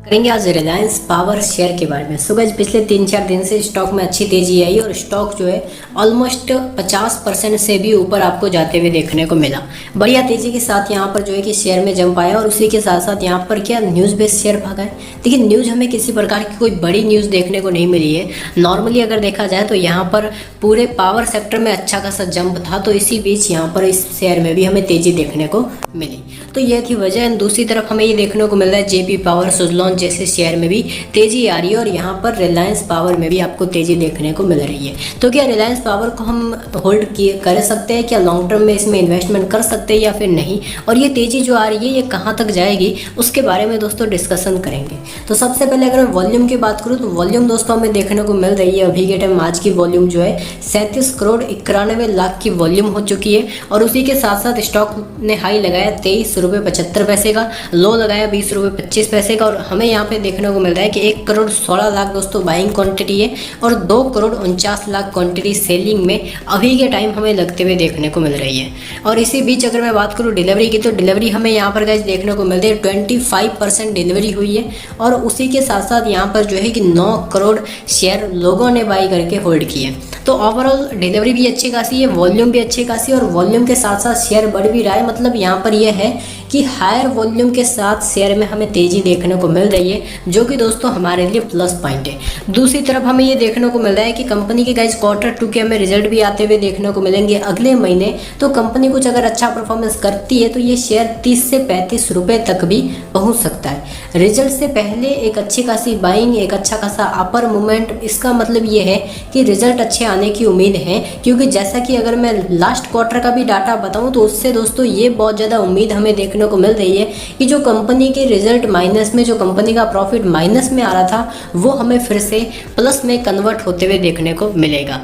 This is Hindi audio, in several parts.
करेंगे आज रिलायंस पावर शेयर के बारे में। सो गाइस, पिछले 3-4 दिन से स्टॉक में अच्छी तेजी आई और स्टॉक जो है ऑलमोस्ट 50% से भी ऊपर आपको जाते हुए देखने को मिला। बढ़िया तेजी के साथ यहाँ पर जो है कि शेयर में जंप आया और उसी के साथ साथ यहाँ पर क्या न्यूज़ बेस्ड शेयर भागा है। देखिए, न्यूज़ हमें किसी प्रकार की कोई बड़ी न्यूज़ देखने को नहीं मिली है। नॉर्मली अगर देखा जाए तो यहाँ पर पूरे पावर सेक्टर में अच्छा खासा जंप था, तो इसी बीच यहाँ पर इस शेयर में भी हमें तेजी देखने को मिली। तो यह थी वजह। दूसरी तरफ हमें ये देखने को मिल रहा है जेपी पावर, सुजलॉन जैसे शेयर में भी तेजी आ रही है और यहाँ पर रिलायंस पावर में भी आपको तेजी देखने को मिल रही है। तो क्या रिलायंस पावर को हम होल्ड कर सकते हैं, क्या लॉन्ग टर्म में इसमें इन्वेस्टमेंट कर सकते हैं या फिर नहीं, और ये तेजी जो आ रही है ये कहाँ तक जाएगी, उसके बारे में दोस्तों डिस्कशन करेंगे। तो सबसे पहले अगर मैं वॉल्यूम की बात करूँ तो वॉल्यूम दोस्तों हमें देखने को मिल रही है अभी के टाइम। आज की वॉल्यूम जो है 37 करोड़ 91 लाख की वॉल्यूम हो चुकी है और उसी के साथ साथ स्टॉक ने हाई लगाया 23 रुपये 75 पैसे का, लो लगाया 20 रुपये 25 पैसे का और हमें यहाँ पे देखने को मिल रहा है कि 1 करोड़ 16 लाख दोस्तों बाइंग क्वांटिटी है और 2 करोड़ 49 लाख क्वांटिटी सेलिंग में अभी के टाइम हमें लगते हुए देखने को मिल रही है। और इसी बीच अगर मैं बात करूँ डिलीवरी की, तो डिलीवरी हमें यहाँ पर गाइस देखने को मिल रही है 25% डिलीवरी हुई है और उसी के साथ साथ यहाँ पर जो है कि 9 करोड़ शेयर लोगों ने बाई करके होल्ड किए। तो ओवरऑल डिलीवरी भी अच्छी खासी है, वॉल्यूम भी अच्छी खासी है और वॉल्यूम के साथ साथ शेयर बढ़ भी रहा है। मतलब यहाँ पर यह है कि हायर वॉल्यूम के साथ शेयर में हमें तेजी देखने को मिल रही है, जो कि दोस्तों हमारे लिए प्लस पॉइंट है। दूसरी तरफ हमें ये देखने को मिल रहा है कि कंपनी के गाइस Q2 के हमें रिजल्ट भी आते हुए देखने को मिलेंगे अगले महीने। तो कंपनी कुछ अगर अच्छा परफॉर्मेंस करती है तो ये शेयर 30 से 35 रुपये तक भी पहुँच सकता है। रिजल्ट से पहले एक अच्छी खासी बाइंग, एक अच्छा खासा अपर मूवमेंट, इसका मतलब ये है कि रिजल्ट अच्छे आने की उम्मीद है। क्योंकि जैसा कि अगर मैं लास्ट क्वार्टर का भी डाटा बताऊं तो उससे दोस्तों ये बहुत ज़्यादा उम्मीद हमें देखने को मिल रही है कि जो कंपनी के रिजल्ट माइनस में, जो कंपनी का प्रॉफिट माइनस में आ रहा था, वो हमें फिर से प्लस में कन्वर्ट होते हुए देखने को मिलेगा।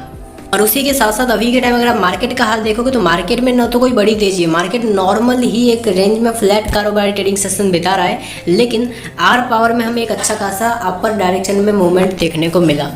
और उसी के साथ साथ अभी के टाइम अगर आप मार्केट का हाल देखोगे तो मार्केट में न तो कोई बड़ी तेजी है, मार्केट नॉर्मल ही एक रेंज में फ्लैट कारोबारी ट्रेडिंग सेशन बिता रहा है, लेकिन आर पावर में हमें एक अच्छा खासा अपर डायरेक्शन में मूवमेंट देखने को मिला।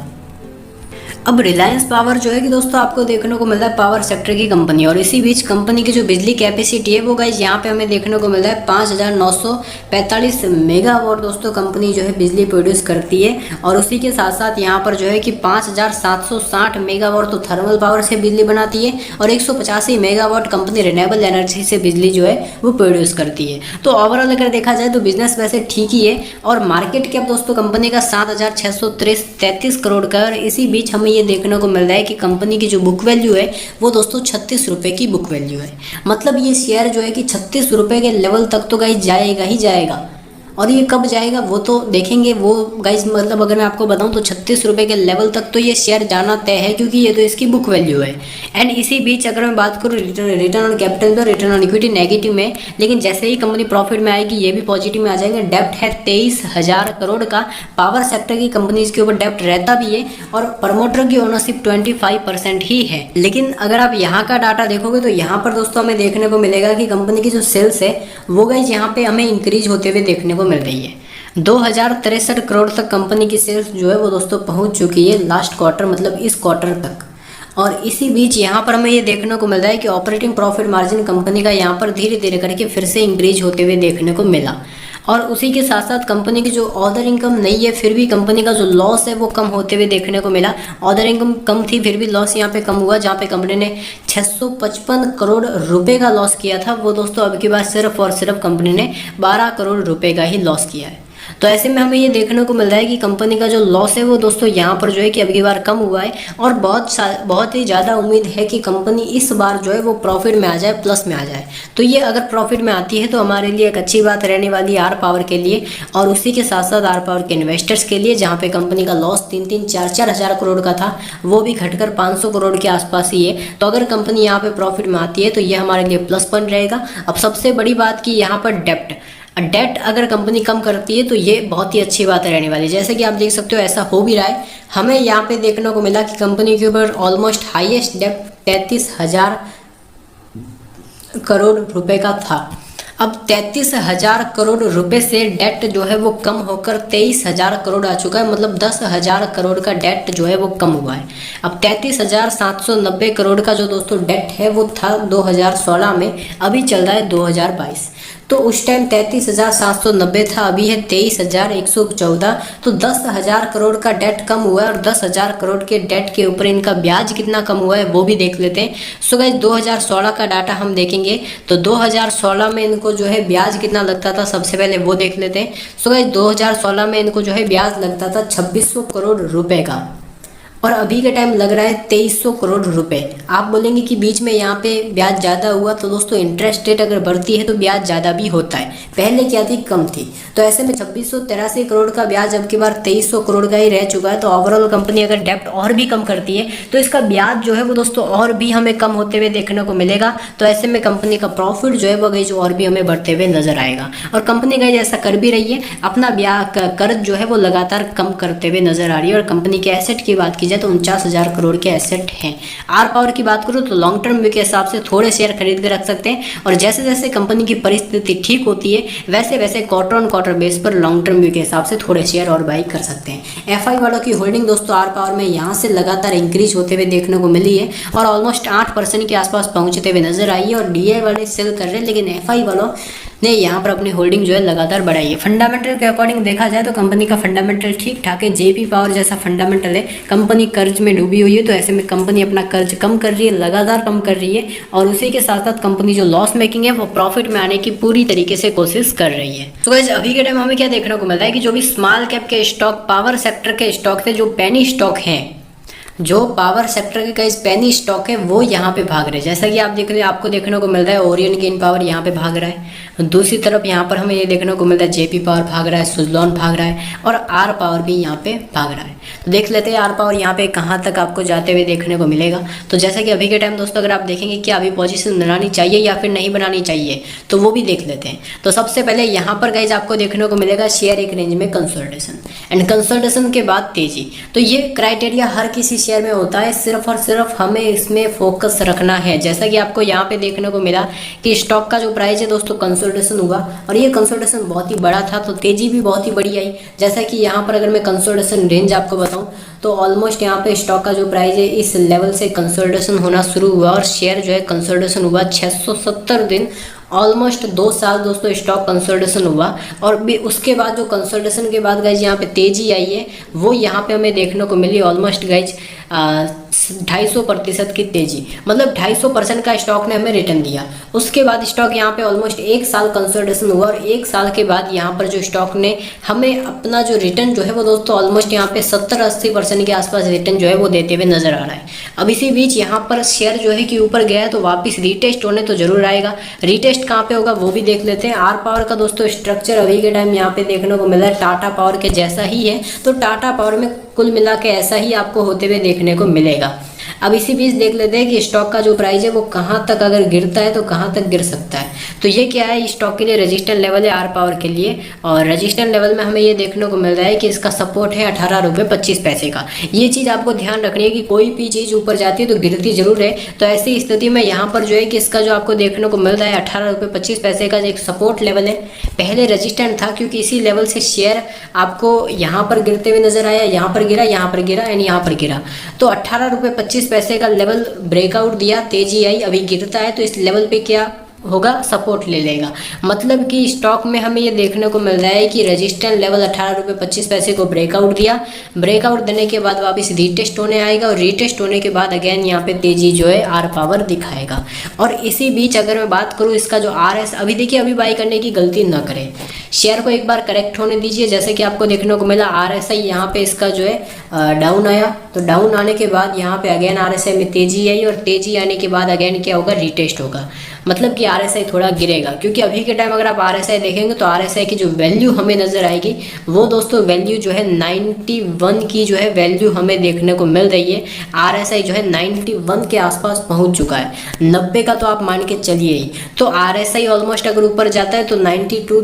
अब रिलायंस पावर जो है कि दोस्तों आपको देखने को मिल रहा है पावर सेक्टर की कंपनी, और इसी बीच कंपनी की जो बिजली कैपेसिटी है वो गाइस यहाँ पे हमें देखने को मिल रहा है 5945 मेगावाट दोस्तों कंपनी जो है बिजली प्रोड्यूस करती है। और उसी के साथ साथ यहाँ पर जो है कि 5760 मेगावाट तो थर्मल पावर से बिजली बनाती है और 185 मेगावाट कंपनी रिन्यूएबल एनर्जी से बिजली जो है वो प्रोड्यूस करती है। तो ओवरऑल अगर देखा जाए तो बिजनेस वैसे ठीक ही है और मार्केट कैप दोस्तों कंपनी का 7633 करोड़ का। और इसी बीच हमें ये देखने को मिल रहा है कि कंपनी की जो बुक वैल्यू है वो दोस्तों 36 रुपये की बुक वैल्यू है। मतलब ये शेयर जो है कि 36 रुपये के लेवल तक तो गाइस जाएगा ही जाएगा, और ये कब जाएगा वो तो देखेंगे। वो गाइस मतलब अगर मैं आपको बताऊं तो 36 रुपये के लेवल तक तो ये शेयर जाना तय है, क्योंकि ये तो इसकी बुक वैल्यू है। एंड इसी बीच अगर मैं बात करूँ रिटर्न ऑन कैपिटल तो रिटर्न ऑन इक्विटी नेगेटिव में, लेकिन जैसे ही कंपनी प्रॉफिट में आएगी ये भी पॉजिटिव में आ जाएंगे। डेप्ट है 23,000 करोड़ का, पावर सेक्टर की कंपनीज के ऊपर डेप्ट रहता भी है और प्रमोटर की ओनरशिप 25% ही है। लेकिन अगर आप यहाँ का डाटा देखोगे तो यहाँ पर दोस्तों हमें देखने को मिलेगा कि कंपनी की जो सेल्स है वो गाइस यहाँ पे हमें इंक्रीज होते हुए देखने को मिल रही है। 2063 करोड़ तक कंपनी की सेल्स जो है वो दोस्तों पहुंच चुकी है लास्ट क्वार्टर, मतलब इस क्वार्टर तक। और इसी बीच यहाँ पर हमें ये देखने को मिल रहा है कि ऑपरेटिंग प्रॉफिट मार्जिन कंपनी का यहाँ पर धीरे धीरे करके फिर से इंक्रीज होते हुए देखने को मिला। और उसी के साथ साथ कंपनी की जो अदर इनकम नहीं है फिर भी कंपनी का जो लॉस है वो कम होते हुए देखने को मिला। अदर इनकम कम थी फिर भी लॉस यहाँ पे कम हुआ, जहाँ पे कंपनी ने 655 करोड़ रुपए का लॉस किया था, वो दोस्तों अब की बार सिर्फ और सिर्फ कंपनी ने 12 करोड़ रुपए का ही लॉस किया है। तो ऐसे में हमें ये देखने को मिल रहा है कि कंपनी का जो लॉस है वो दोस्तों यहाँ पर जो है कि अब की बार कम हुआ है और बहुत ही ज़्यादा उम्मीद है कि कंपनी इस बार जो है वो प्रॉफिट में आ जाए, प्लस में आ जाए। तो ये अगर प्रॉफिट में आती है तो हमारे लिए एक अच्छी बात रहने वाली है आर पावर के लिए और उसी के साथ साथ आर पावर के इन्वेस्टर्स के लिए, जहाँ पे कंपनी का लॉस 3-4 हज़ार करोड़ का था वो भी घटकर 500 करोड़ के आसपास ही है। तो अगर कंपनी यहाँ पे प्रॉफिट में आती है तो ये हमारे लिए प्लस पॉइंट रहेगा। अब सबसे बड़ी बात कि यहाँ पर डेट अगर कंपनी कम करती है तो ये बहुत ही अच्छी बात रहने वाली है। जैसे कि आप देख सकते हो ऐसा हो भी रहा है। हमें यहाँ पे देखने को मिला कि कंपनी के ऊपर ऑलमोस्ट हाईएस्ट डेट 33,000 करोड़ रुपए का था। अब 33,000 करोड़ रुपए से डेट जो है वो कम होकर 23,000 करोड़ आ चुका है, मतलब 10,000 करोड़ का डेट जो है वो कम हुआ है। अब 33,790 करोड़ का जो दोस्तों डेट है वो था 2016 में, अभी चल रहा है 2022। तो उस टाइम 33,790 था, अभी है 23,114। तो 10,000 करोड़ का डेट कम हुआ है और 10,000 करोड़ के डेट के ऊपर इनका ब्याज कितना कम हुआ है वो भी देख लेते हैं। सो गाइस 2016 का डाटा हम देखेंगे तो 2016 में इनको जो है ब्याज कितना लगता था, सबसे पहले वो देख लेते हैं। सो गाइस 2016 में इनको जो है ब्याज लगता था 2600 करोड़ रुपए का, और अभी के टाइम लग रहा है 2300 करोड़ रुपए। आप बोलेंगे कि बीच में यहाँ पे ब्याज ज़्यादा हुआ, तो दोस्तों इंटरेस्ट रेट अगर बढ़ती है तो ब्याज ज़्यादा भी होता है। पहले क्या थी, कम थी। तो ऐसे में 2683 करोड़ का ब्याज अब की बार 2300 करोड़ का ही रह चुका है। तो ओवरऑल कंपनी अगर डेप्ट और भी कम करती है तो इसका ब्याज जो है वो दोस्तों और भी हमें कम होते हुए देखने को मिलेगा। तो ऐसे में कंपनी का प्रॉफिट जो है वो गई और भी हमें बढ़ते हुए नजर आएगा। और कंपनी गई ऐसा कर भी रही है, अपना ब्याज कर्ज जो है वो लगातार कम करते हुए नजर आ रही है। और कंपनी के एसेट की बात की जाए तो 49,000 करोड़ के एसेट हैं। आर पावर की बात करूं तो लॉन्ग टर्म व्यू के हिसाब से थोड़े शेयर खरीद के रख सकते हैं, और जैसे जैसे कंपनी की परिस्थिति ठीक होती है वैसे वैसे क्वार्टर ऑन क्वार्टर बेस पर लॉन्ग टर्म व्यू के हिसाब से थोड़े शेयर और बाई कर सकते हैं। एफआई वालों की होल्डिंग दोस्तों आर पावर में यहाँ से लगातार इंक्रीज होते हुए देखने को मिली है और ऑलमोस्ट 8% के आसपास पहुंचते हुए नजर आई है। और डीआई वाले सेल कर रहे हैं, लेकिन एफआई वालों ने यहाँ पर अपनी होल्डिंग जो है लगातार बढ़ाई है। फंडामेंटल के अकॉर्डिंग देखा जाए तो कंपनी का फंडामेंटल ठीक ठाक है। जेपी पावर जैसा फंडामेंटल है, कंपनी कर्ज में डूबी हुई है, तो ऐसे में कंपनी अपना कर्ज कम कर रही है, लगातार कम कर रही है, और उसी के साथ साथ कंपनी जो लॉस मेकिंग है वो प्रॉफिट में आने की पूरी तरीके से कोशिश कर रही है। तो गाइस अभी के टाइम हमें क्या देखने को मिलता है कि जो भी स्मॉल कैप के स्टॉक, पावर सेक्टर के स्टॉक थे, जो पेनी स्टॉक हैं, जो पावर सेक्टर के कई पेनी स्टॉक है वो यहाँ पे भाग रहे हैं। जैसा कि आप देख रहे हैं, आपको देखने को मिल रहा है ओरियन ग्रीन पावर यहाँ पे भाग रहा है। दूसरी तरफ यहाँ पर हमें ये देखने को मिलता है जेपी पावर भाग रहा है, सुजलॉन भाग रहा है, और आर पावर भी यहाँ पे भाग रहा है। तो देख लेते हैं आर पावर यहाँ पे कहाँ तक आपको जाते हुए देखने को मिलेगा। तो जैसा कि अभी के टाइम दोस्तों अगर आप देखेंगे कि अभी पोजीशन बनानी चाहिए या फिर नहीं बनानी चाहिए, तो वो भी देख लेते हैं। तो सबसे पहले यहाँ पर गाइज आपको देखने को मिलेगा शेयर एक रेंज में कंसोलिडेशन, एंड कंसोलिडेशन के बाद तेजी। तो ये क्राइटेरिया हर किसी शेयर में होता है, सिर्फ और सिर्फ हमें इसमें फोकस रखना है। जैसा कि आपको यहाँ पे देखने को मिला कि स्टॉक का जो प्राइस है दोस्तों कंसोलिडेशन हुआ, और ये कंसोलिडेशन बहुत ही बड़ा था, तो तेजी भी बहुत ही बड़ी आई। जैसा कि यहाँ पर अगर मैं कंसोलिडेशन रेंज आपको बताऊं तो ऑलमोस्ट यहाँ पे स्टॉक का जो प्राइस है इस लेवल से कंसोलिडेशन होना शुरू हुआ, और शेयर जो है कंसोलिडेशन हुआ 670 दिन, ऑलमोस्ट 2 साल दोस्तों स्टॉक कंसोलिडेशन हुआ। और भी उसके बाद जो कंसोलिडेशन के बाद गाइज यहाँ पे तेजी आई है वो यहाँ पे हमें देखने को मिली ऑलमोस्ट गाइज 250% की तेजी, मतलब 250% का स्टॉक ने हमें रिटर्न दिया। उसके बाद स्टॉक यहाँ पे ऑलमोस्ट 1 साल कंसोलिडेशन हुआ, और 1 साल के बाद यहाँ पर जो स्टॉक ने हमें अपना जो रिटर्न जो है वो दोस्तों ऑलमोस्ट यहाँ पे 70-80% के आसपास रिटर्न जो है वो देते हुए नजर आ रहा है। अब इसी बीच यहाँ पर शेयर जो है कि ऊपर गया है, तो वापस रीटेस्ट होने तो जरूर आएगा। रीटेस्ट कहाँ पे होगा वो भी देख लेते हैं। आर पावर का दोस्तों स्ट्रक्चर अभी के टाइम यहाँ पे देखने को मिला है टाटा पावर के जैसा ही है, तो टाटा पावर में कुल मिला के ऐसा ही आपको होते हुए देखने को मिलेगा। अब इसी बीच देख लेते हैं कि स्टॉक का जो प्राइस है वो कहाँ तक अगर गिरता है तो कहाँ तक गिर सकता है। तो ये क्या है, स्टॉक के लिए रजिस्टेंस लेवल है आर पावर के लिए, और रजिस्टेंस लेवल में हमें ये देखने को मिल रहा है कि इसका सपोर्ट है 18.25 का। ये चीज़ आपको ध्यान रखनी है कि कोई भी चीज़ ऊपर जाती है तो गिरती जरूर है। तो ऐसी स्थिति में यहाँ पर जो है कि इसका जो आपको देखने को मिल रहा है 18.25 का एक सपोर्ट लेवल है, पहले रजिस्टेंस था, क्योंकि इसी लेवल से शेयर आपको यहाँ पर गिरते हुए नजर आया, यहाँ पर गिरा, यहाँ पर गिरा एंड यहाँ पर गिरा। तो 18.25 का लेवल ब्रेकआउट दिया, तेजी आई, अभी गिरता है, तो इस लेवल पे क्या होगा, सपोर्ट ले लेगा। मतलब कि स्टॉक में हमें ये देखने को मिल रहा है कि रेजिस्टेंस लेवल 18.25 को ब्रेकआउट दिया, ब्रेकआउट देने के बाद वापस रीटेस्ट होने आएगा, और रीटेस्ट होने के बाद अगेन यहाँ पे तेजी जो है आर पावर दिखाएगा। और इसी बीच अगर मैं बात करूँ इसका जो आर एस, अभी देखिए अभी बाई करने की गलती ना करें, शेयर को एक बार करेक्ट होने दीजिए। जैसे कि आपको देखने को मिला आर एस आई यहाँ पे इसका जो है डाउन आया, तो डाउन आने के बाद यहाँ पे अगेन आर एस आई में तेजी आई, और तेजी आने के बाद अगेन क्या होगा, रीटेस्ट होगा, मतलब कि आरएसआई थोड़ा गिरेगा। क्योंकि अभी के टाइम अगर आप आरएसआई देखेंगे तो आरएसआई की जो वैल्यू हमें नजर आएगी वो दोस्तों वैल्यू जो है 91 की जो है वैल्यू हमें देखने को मिल रही है। आरएसआई जो है 91 के आसपास पहुंच चुका है, 90 का तो आप मान के चलिए ही। तो आरएसआई ऑलमोस्ट अगर ऊपर जाता है तो 92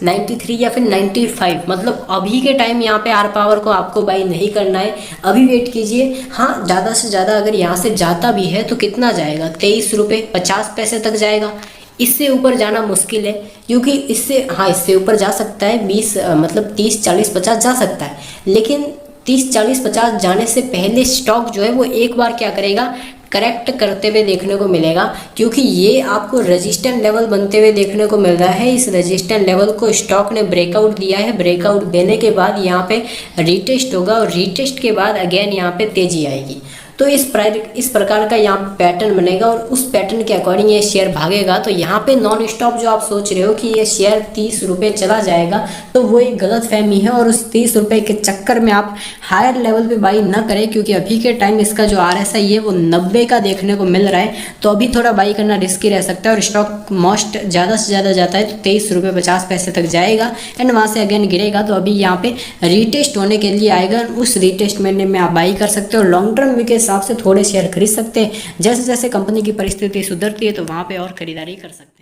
93 या फिर 95, मतलब अभी के टाइम यहाँ पे आर पावर को आपको बाई नहीं करना है, अभी वेट कीजिए। हाँ, ज़्यादा से ज़्यादा अगर यहाँ से जाता भी है तो कितना जाएगा, 23 रुपये 50 पैसे तक जाएगा। इससे ऊपर जाना मुश्किल है, क्योंकि इससे हाँ इससे ऊपर जा सकता है 20 मतलब 30 40 50 जा सकता है, लेकिन 30 40 50 जाने से पहले स्टॉक जो है वो एक बार क्या करेगा, करेक्ट करते हुए देखने को मिलेगा, क्योंकि ये आपको रेजिस्टेंट लेवल बनते हुए देखने को मिल रहा है। इस रेजिस्टेंट लेवल को स्टॉक ने ब्रेकआउट दिया है। ब्रेकआउट देने के बाद यहाँ पे रीटेस्ट होगा और रीटेस्ट के बाद अगेन यहाँ पे तेजी आएगी। तो इस प्रकार का यहाँ पे पैटर्न बनेगा और उस पैटर्न के अकॉर्डिंग ये शेयर भागेगा। तो यहाँ पे नॉन स्टॉप जो आप सोच रहे हो कि ये शेयर 30 रुपये चला जाएगा, तो वो एक गलत फहमी है और उस 30 रुपये के चक्कर में आप हायर लेवल पे बाई ना करें, क्योंकि अभी के टाइम इसका जो RSI है वो 90 का देखने को मिल रहा है। तो अभी थोड़ा बाई करना रिस्की रह सकता है और स्टॉक मोस्ट ज़्यादा से ज़्यादा जाता है तो 23 रुपये 50 पैसे तक जाएगा एंड वहाँ से अगेन गिरेगा। तो अभी यहाँ पे रीटेस्ट होने के लिए आएगा, उस रीटेस्ट में आप बाई कर सकते हो। लॉन्ग टर्म के हिसाब से थोड़े शेयर खरीद सकते हैं। जैसे जैसे कंपनी की परिस्थिति सुधरती है तो वहाँ पे और खरीदारी कर सकते हैं।